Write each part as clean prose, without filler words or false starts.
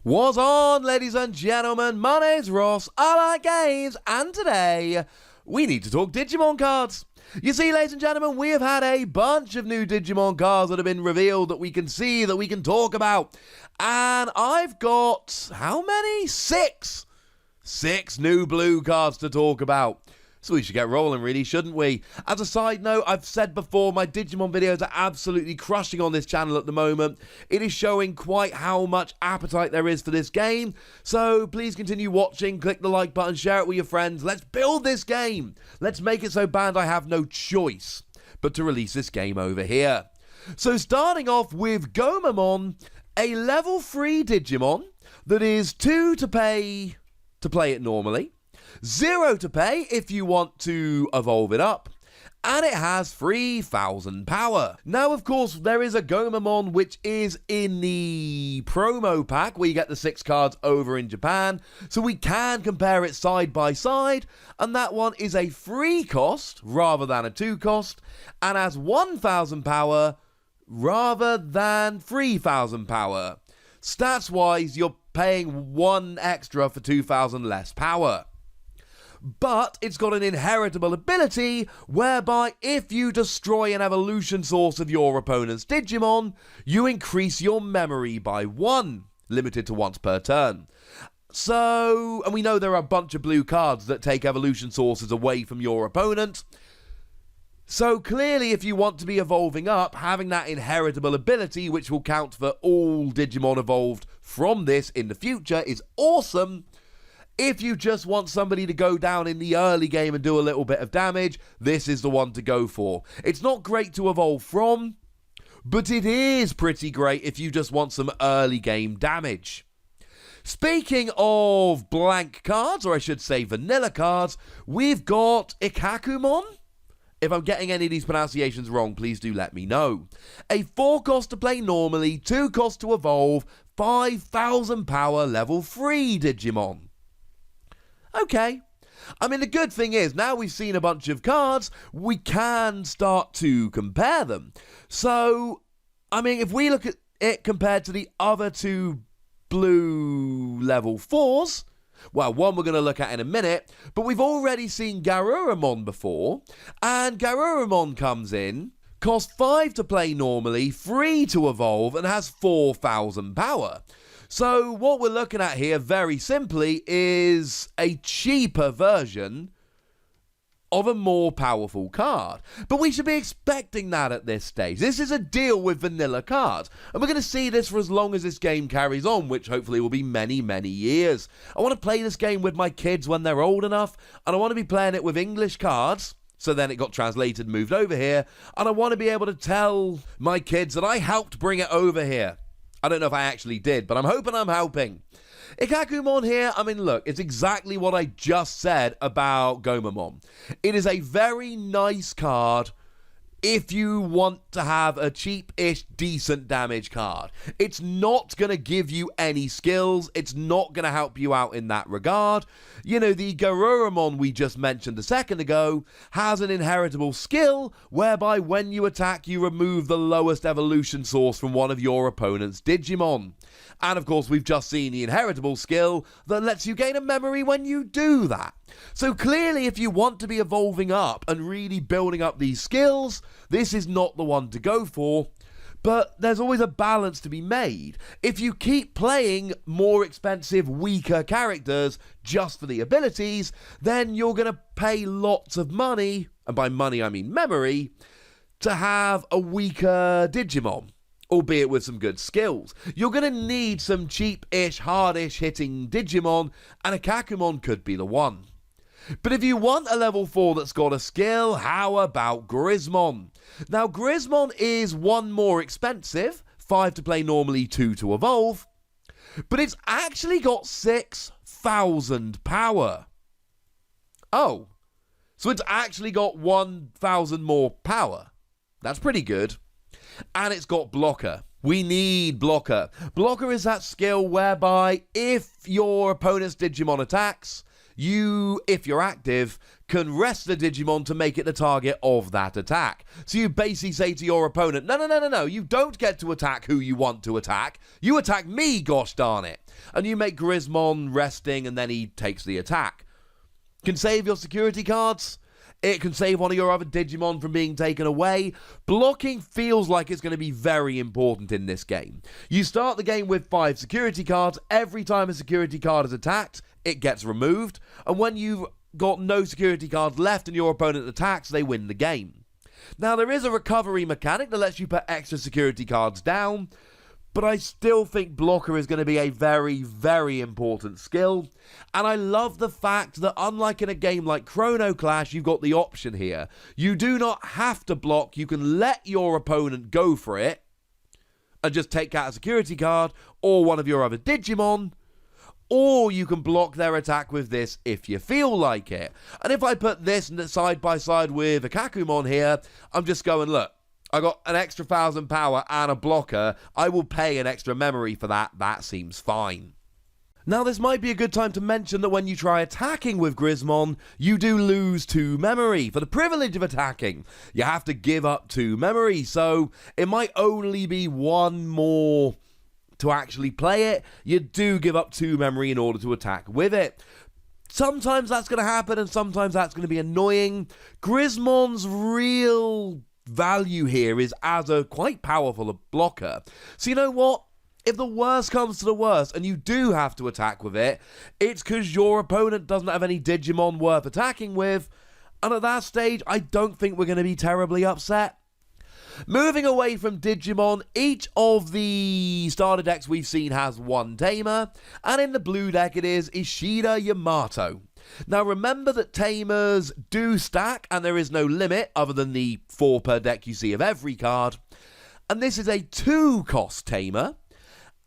What's on, ladies and gentlemen? My name's Ross, I like games, and today we need to talk Digimon cards. You see, ladies and gentlemen, we have had a bunch of new Digimon cards that have been revealed that we can see, that we can talk about. And I've got, how many? Six new blue cards to talk about. So we should get rolling, really, shouldn't we? As a side note, I've said before, my Digimon videos are absolutely crushing on this channel at the moment. It is showing quite how much appetite there is for this game. So please continue watching, click the like button, share it with your friends. Let's build this game. Let's make it so banned I have no choice but to release this game over here. So starting off with Gomon, a level 3 Digimon that is 2 to pay to play it normally. 0 to pay if you want to evolve it up, and it has 3,000 power. Now, of course, there is a Gomon which is in the promo pack where you get the 6 cards over in Japan, so we can compare it side by side, and that one is a 3 cost rather than a 2 cost, and has 1,000 power rather than 3,000 power. Stats-wise, you're paying 1 extra for 2,000 less power. But it's got an inheritable ability whereby if you destroy an evolution source of your opponent's Digimon, you increase your memory by 1, limited to once per turn. So, and we know there are a bunch of blue cards that take evolution sources away from your opponent. So clearly, if you want to be evolving up, having that inheritable ability, which will count for all Digimon evolved from this in the future, is awesome. If you just want somebody to go down in the early game and do a little bit of damage, this is the one to go for. It's not great to evolve from, but it is pretty great if you just want some early game damage. Speaking of blank cards, or I should say vanilla cards, we've got Ikakomon. If I'm getting any of these pronunciations wrong, please do let me know. A 4 cost to play normally, 2 cost to evolve, 5,000 power level 3 Digimon. Okay. I mean, the good thing is, now we've seen a bunch of cards, we can start to compare them. So, I mean, if we look at it compared to the other 2 blue level 4s, well, one we're going to look at in a minute, but we've already seen Garurumon before, and Garurumon comes in, costs 5 to play normally, 3 to evolve, and has 4,000 power. So what we're looking at here, very simply, is a cheaper version of a more powerful card. But we should be expecting that at this stage. This is a deal with vanilla cards, and we're going to see this for as long as this game carries on, which hopefully will be many, many years. I want to play this game with my kids when they're old enough, and I want to be playing it with English cards. So then it got translated and moved over here, and I want to be able to tell my kids that I helped bring it over here. I don't know if I actually did, but I'm hoping I'm helping. Ikakomon here, I mean, look, it's exactly what I just said about Gomon. It is a very nice card if you want to have a cheap-ish, decent damage card. It's not going to give you any skills. It's not going to help you out in that regard. You know, the Garurumon we just mentioned a second ago has an inheritable skill whereby when you attack, you remove the lowest evolution source from one of your opponent's Digimon. And of course, we've just seen the inheritable skill that lets you gain a memory when you do that. So clearly, if you want to be evolving up and really building up these skills, this is not the one to go for. But there's always a balance to be made. If you keep playing more expensive, weaker characters just for the abilities, then you're going to pay lots of money, and by money I mean memory, to have a weaker Digimon, albeit with some good skills. You're going to need some cheap-ish, hard-ish hitting Digimon, and Ikakomon could be the one. But if you want a level 4 that's got a skill, how about Griezmann? Now, Griezmann is 1 more expensive, 5 to play normally, 2 to evolve, but it's actually got 6,000 power. Oh, so it's actually got 1,000 more power. That's pretty good. And it's got blocker. We need blocker. Blocker is that skill whereby if your opponent's Digimon attacks, you, if you're active, can rest the Digimon to make it the target of that attack. So you basically say to your opponent, no, you don't get to attack who you want to attack. You attack me, gosh darn it. and you make Griezmann resting and then he takes the attack. Can save your security cards. It can save one of your other Digimon from being taken away. Blocking feels like it's going to be very important in this game. You start the game with 5 security cards. Every time a security card is attacked, it gets removed. And when you've got no security cards left and your opponent attacks, they win the game. Now, there is a recovery mechanic that lets you put extra security cards down, but I still think blocker is going to be a very, very important skill. And I love the fact that unlike in a game like Chrono Clash, you've got the option here. You do not have to block. You can let your opponent go for it and just take out a security card or one of your other Digimon. Or you can block their attack with this if you feel like it. And if I put this side by side with Ikakomon here, I'm just going, look, I got an extra 1,000 power and a blocker. I will pay an extra memory for that. That seems fine. Now, this might be a good time to mention that when you try attacking with Griezmann, you do lose 2 memory. For the privilege of attacking, you have to give up 2 memory. So it might only be 1 more to actually play it. You do give up 2 memory in order to attack with it. Sometimes that's going to happen and sometimes that's going to be annoying. Griezmann's real value here is as a quite powerful blocker. So you know what? If the worst comes to the worst and you do have to attack with it, it's because your opponent doesn't have any Digimon worth attacking with, and at that stage, I don't think we're going to be terribly upset. Moving away from Digimon, each of the starter decks we've seen has 1 tamer, and in the blue deck it is Ishida Yamato. Now remember that tamers do stack and there is no limit other than the 4 per deck you see of every card. And this is a 2-cost tamer.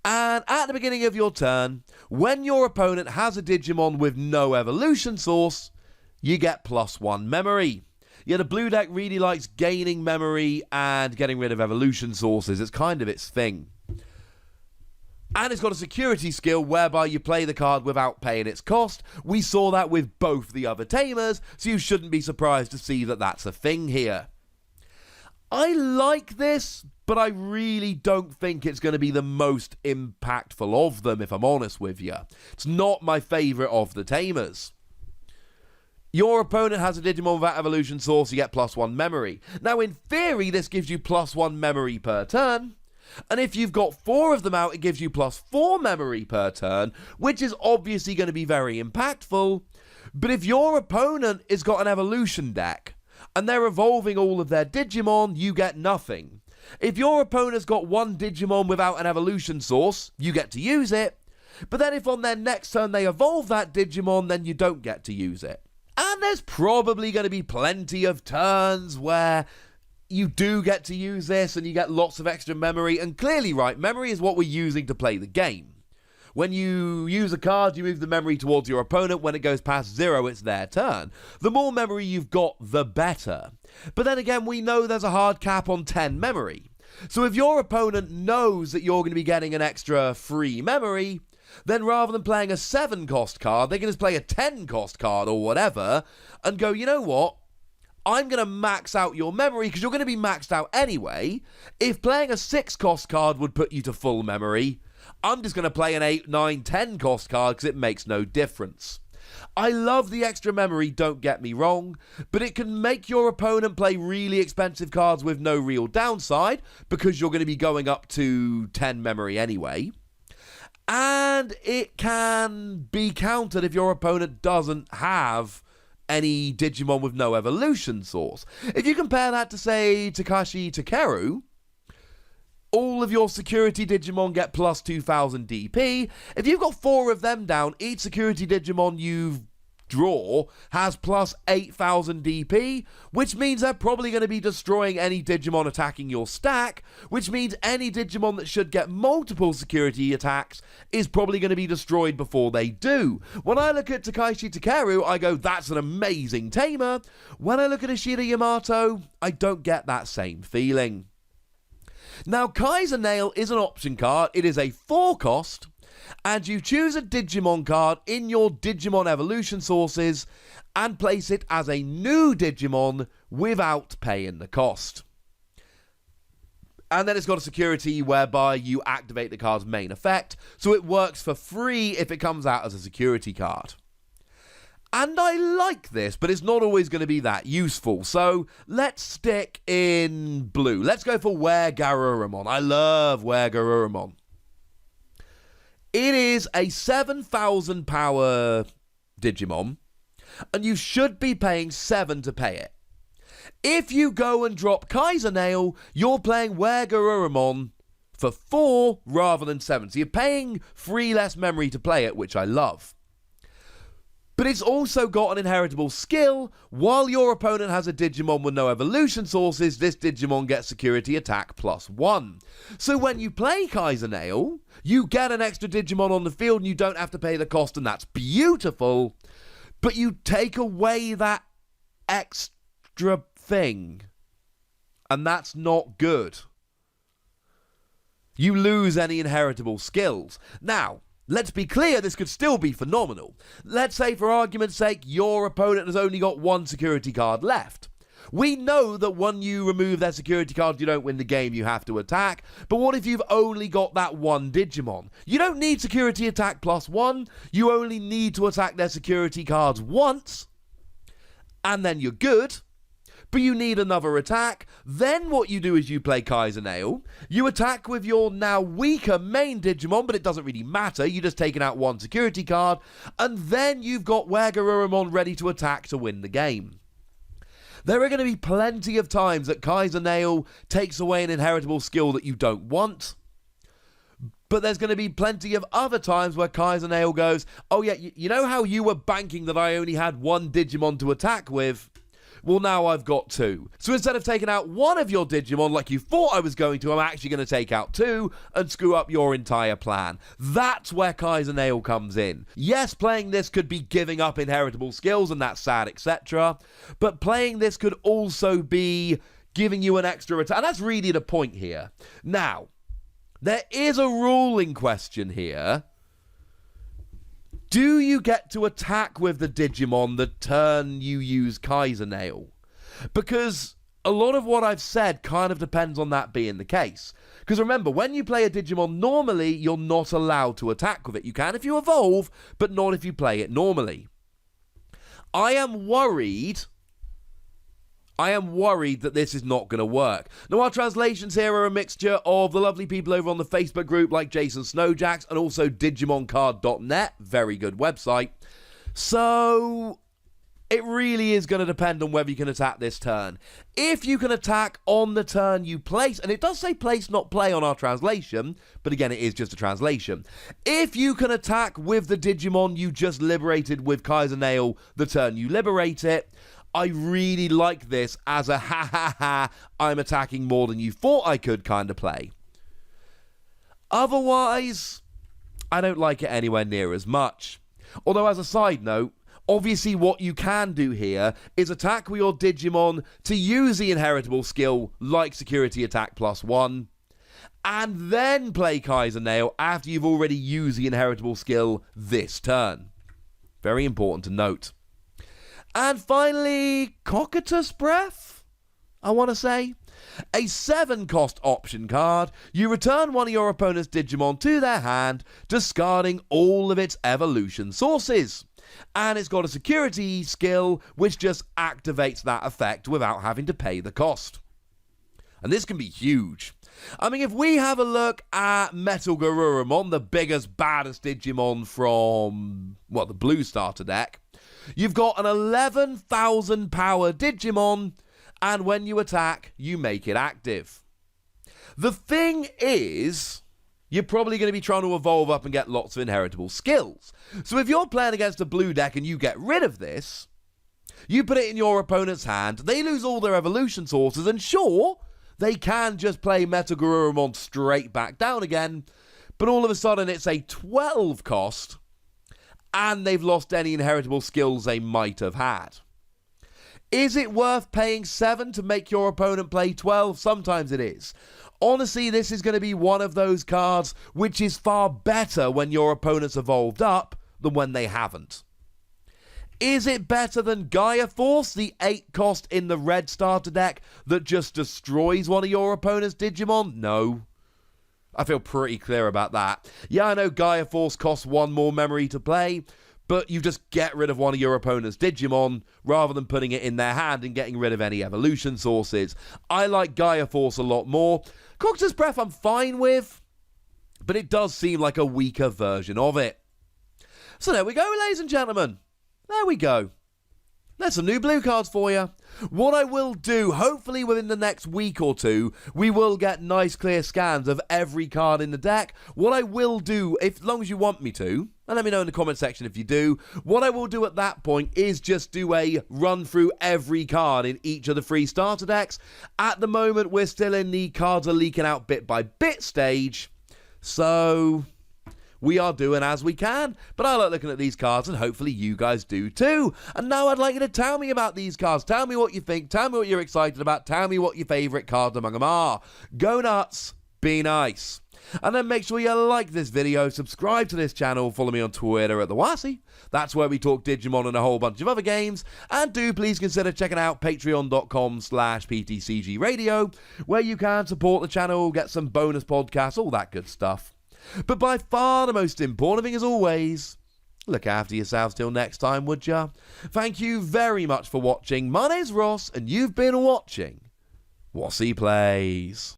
And at the beginning of your turn, when your opponent has a Digimon with no evolution source, you get +1 memory. Yeah, the blue deck really likes gaining memory and getting rid of evolution sources. It's kind of its thing. And it's got a security skill whereby you play the card without paying its cost. We saw that with both the other tamers, so you shouldn't be surprised to see that that's a thing here. I like this, but I really don't think it's going to be the most impactful of them, if I'm honest with you. It's not my favourite of the tamers. Your opponent has a Digimon without evolution source, you get +1 memory. Now, in theory, this gives you +1 memory per turn. And if you've got 4 of them out, it gives you +4 memory per turn, which is obviously going to be very impactful. But if your opponent has got an evolution deck, and they're evolving all of their Digimon, you get nothing. If your opponent's got 1 Digimon without an evolution source, you get to use it. But then if on their next turn they evolve that Digimon, then you don't get to use it. And there's probably going to be plenty of turns where you do get to use this and you get lots of extra memory. And clearly, right, memory is what we're using to play the game. When you use a card, you move the memory towards your opponent. When it goes past 0, it's their turn. The more memory you've got, the better. But then again, we know there's a hard cap on 10 memory. So if your opponent knows that you're going to be getting an extra free memory, then rather than playing a 7-cost card, they can just play a 10-cost card or whatever and go, you know what? I'm going to max out your memory because you're going to be maxed out anyway. If playing a 6-cost card would put you to full memory, I'm just going to play an 8, 9, 10-cost card because it makes no difference. I love the extra memory, don't get me wrong, but it can make your opponent play really expensive cards with no real downside because you're going to be going up to 10 memory anyway. And it can be countered if your opponent doesn't have any Digimon with no evolution source. If you compare that to, say, Takashi Takeru, all of your security Digimon get plus 2,000 DP. If you've got 4 of them down, each security Digimon you draw has plus 8,000 DP, which means they're probably going to be destroying any Digimon attacking your stack, which means any Digimon that should get multiple security attacks is probably going to be destroyed before they do. When I look at Takashi Takeru, I go, that's an amazing tamer. When I look at Ishida Yamato, I don't get that same feeling. Now, Kaiser Nail is an option card. It is a 4-cost, and you choose a Digimon card in your Digimon evolution sources and place it as a new Digimon without paying the cost. And then it's got a security whereby you activate the card's main effect, so it works for free if it comes out as a security card. And I like this, but it's not always going to be that useful. So let's stick in blue. Let's go for Were-Garurumon. I love Were-Garurumon. It is a 7,000 power Digimon, and you should be paying 7 to pay it. If you go and drop Kaiser Nail, you're playing Were-Garurumon for 4 rather than 7. So you're paying 3 less memory to play it, which I love. But it's also got an inheritable skill. While your opponent has a Digimon with no evolution sources, this Digimon gets security attack +1. So when you play Kaiser Nail, you get an extra Digimon on the field and you don't have to pay the cost, and that's beautiful. But you take away that extra thing, and that's not good. You lose any inheritable skills. Now, let's be clear, this could still be phenomenal. Let's say, for argument's sake, your opponent has only got 1 security card left. We know that when you remove their security card, you don't win the game, you have to attack. But what if you've only got that 1 Digimon? You don't need security attack +1. You only need to attack their security cards once, and then you're good. But you need another attack. Then what you do is you play Kaiser Nail. You attack with your now weaker main Digimon, but it doesn't really matter. You're just taking out 1 security card. And then you've got Were-Garurumon ready to attack to win the game. There are going to be plenty of times that Kaiser Nail takes away an inheritable skill that you don't want. But there's going to be plenty of other times where Kaiser Nail goes, oh yeah, you know how you were banking that I only had 1 Digimon to attack with? Well, now I've got 2. So instead of taking out 1 of your Digimon like you thought I was going to, I'm actually going to take out 2 and screw up your entire plan. That's where Kaiser Nail comes in. Yes, playing this could be giving up inheritable skills, and that's sad, etc. But playing this could also be giving you an extra attack. And that's really the point here. Now, there is a ruling question here. Do you get to attack with the Digimon the turn you use Kaiser Nail? Because a lot of what I've said kind of depends on that being the case. Because remember, when you play a Digimon normally, you're not allowed to attack with it. You can if you evolve, but not if you play it normally. I am worried that this is not going to work. Now, our translations here are a mixture of the lovely people over on the Facebook group like Jason Snowjacks and also DigimonCard.net. Very good website. So it really is going to depend on whether you can attack this turn. If you can attack on the turn you place, and it does say place, not play on our translation, but again, it is just a translation. If you can attack with the Digimon you just liberated with Kaiser Nail the turn you liberate it, I really like this as a ha, I'm attacking more than you thought I could kind of play. Otherwise, I don't like it anywhere near as much. Although, as a side note, obviously what you can do here is attack with your Digimon to use the inheritable skill like security attack +1, and then play Kaiser Nail after you've already used the inheritable skill this turn. Very important to note. And finally, Cockatrice Breath, I want to say. A 7-cost option card. You return one of your opponent's Digimon to their hand, discarding all of its evolution sources. And it's got a security skill which just activates that effect without having to pay the cost. And this can be huge. I mean, if we have a look at Metal Garurumon, the biggest, baddest Digimon from, the Blue Starter deck, you've got an 11,000 power Digimon, and when you attack, you make it active. The thing is, you're probably going to be trying to evolve up and get lots of inheritable skills. So if you're playing against a blue deck and you get rid of this, you put it in your opponent's hand, they lose all their evolution sources, and sure, they can just play Metal Garurumon straight back down again, but all of a sudden it's a 12 cost, and they've lost any inheritable skills they might have had. Is it worth paying 7 to make your opponent play 12? Sometimes it is. Honestly, this is going to be one of those cards which is far better when your opponent's evolved up than when they haven't. Is it better than Gaia Force, the 8 cost in the red starter deck that just destroys one of your opponent's Digimon? No. I feel pretty clear about that. Yeah, I know Gaia Force costs 1 more memory to play, but you just get rid of one of your opponent's Digimon rather than putting it in their hand and getting rid of any evolution sources. I like Gaia Force a lot more. Cockatrice Breath I'm fine with, but it does seem like a weaker version of it. So there we go, ladies and gentlemen. There we go. There's some new blue cards for you. What I will do, hopefully within the next week or two, we will get nice clear scans of every card in the deck. What I will do, as long as you want me to, and let me know in the comment section if you do, what I will do at that point is just do a run through every card in each of the 3 starter decks. At the moment, we're still in the cards are leaking out bit by bit stage, so we are doing as we can, but I like looking at these cards, and hopefully you guys do too. And now I'd like you to tell me about these cards. Tell me what you think. Tell me what you're excited about. Tell me what your favourite cards among them are. Go nuts. Be nice. And then make sure you like this video, subscribe to this channel, follow me on Twitter at the Wossy. That's where we talk Digimon and a whole bunch of other games. And do please consider checking out patreon.com/PTCG Radio, where you can support the channel, get some bonus podcasts, all that good stuff. But by far the most important thing, as always, look after yourselves till next time, would ya? Thank you very much for watching. My name's Ross, and you've been watching Wossy Plays.